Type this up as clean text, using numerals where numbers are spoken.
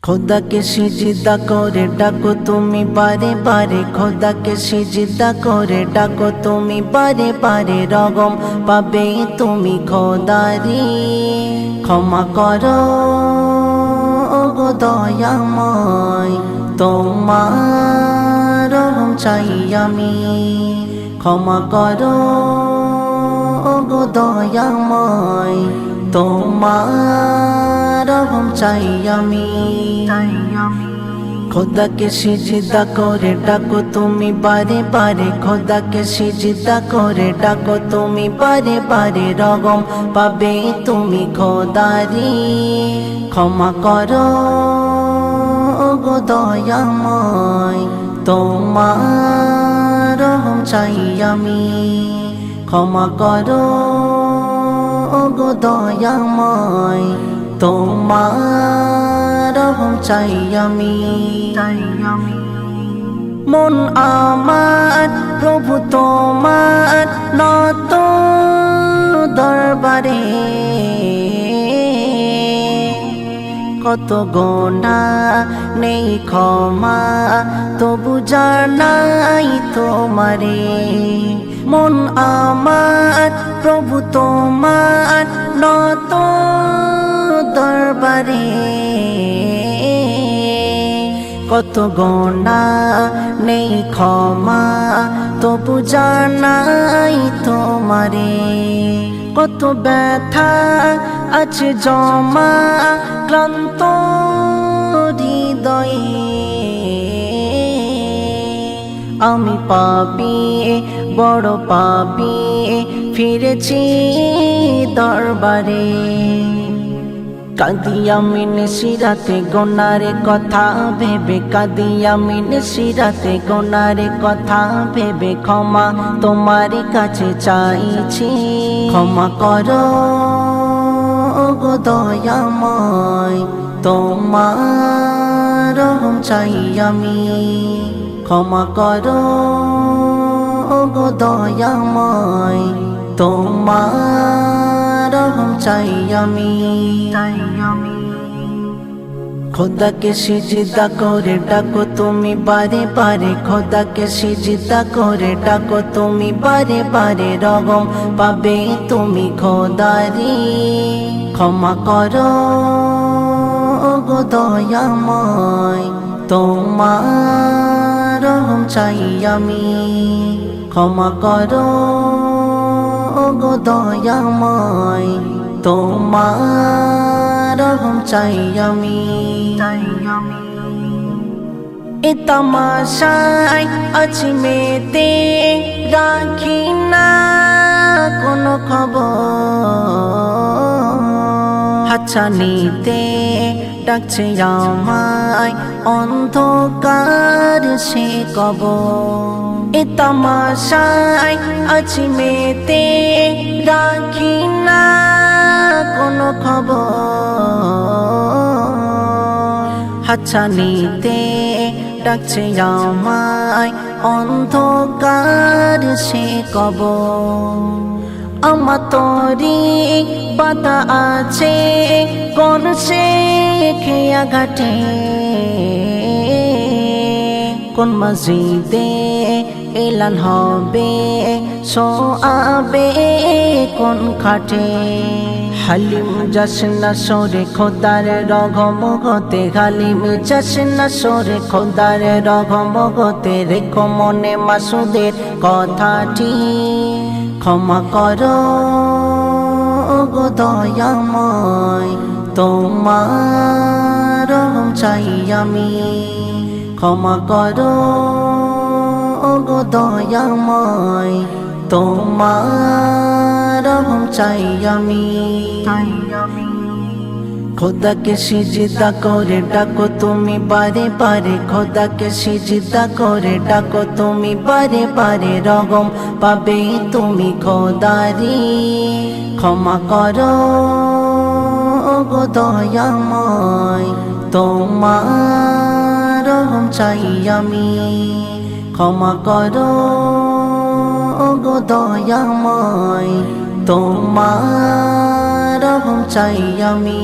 खुदा के सिजदा करे डाको तुमी बारे बारे, खुदा के सिजदा करे डाको तुमी बारे बारे, रगम पाबे तुमी खोदारी। क्षमा करो गो दयामय, তোমার রহম চাই আমি। ক্ষমা করো গো দয়াময়, তোমার রহম চাই আমি। खुदा के सिजदा करे डाको तुमी बारे बारे, खुदा के सिजदा करे डाको तुमी बारे बारे, रगम पाबे तुमी खोदारी। क्षमा करो गो दयामय, তোমার রহম চাই আমি। ক্ষমা করো গো দয়াময়, তোমার রহম চাই আমি। মন আমার প্রভু তোমার নত দরবারে, কত গোনাহ নেই ক্ষমা তবু জানাই তোমারে। মন আমার প্রভু তোমার নত দরবারে, কত গোনাহ নেই ক্ষমা তবু জানাই তোমারে। কত ব্যথা আছে জমা ক্লান্ত হৃদয়ে, আমি পাপী বড় পাপী ফিরেছি দরবারে। কাঁদি আমি নিশিরাতে গোনারে কথা ভেবে, কাঁদি আমি নিশিরাতে গোনারে কথা ভেবে, ক্ষমা তোমার কাছে চাইছি। ক্ষমা করো গো দয়াময়, তোমার রহম চাই আমি। ক্ষমা করো গো দয়াময়, তোমার রহম চাই আমি। खुदा के सिजदा करे डाको तुमी बारे बारे, खुदा के सिजदा करे डाको तुमी बारे बारे, रगम पाबे तुमी खोदारी। क्षमा करो गो दयामय, তোমার রহম চাই আমি। ক্ষমা করো গো দয়াময়, তোমার রহম চাই আমি। এ তামাশায় আছি মেতে, রাখি না কোনো খবর। হাতছানিতে ডাকছে আমায় অন্ধকার সে কবর। এ তামাশায় আছি মেতে, রাখি না কোনো খবর। হাতছানিতে ডাকছে আমায় অন্ধকার সে কবর। আমার তরি বাধা আছে কোন সে খেয়া ঘাটে, কোন মসজিদে এলান হবে সোয়াবে কোন খাটে। হালিম যাসনা সরে খোদার রগম গতে, হালিম যাসনা সরে খোদার রগম গতে, রেখো মনে মাসুদের কথাটি। ক্ষমা করো গো দয়াময়, তোমার রহম চাই আমি। ক্ষমা করো গো দয়াময়, তোমার রহম চাই আমি। खुदा के सिजदा करे डाको तुमी बारे बारे, खुदा के सिजदा करे डाको तुमी बारे बारे, रगम पाबे तुमी खोदारी। क्षमा करो गो दयामय, তোমার রহম চাই আমি। ক্ষমা করো গো দয়াময়, তোমার রহম চাই আমি।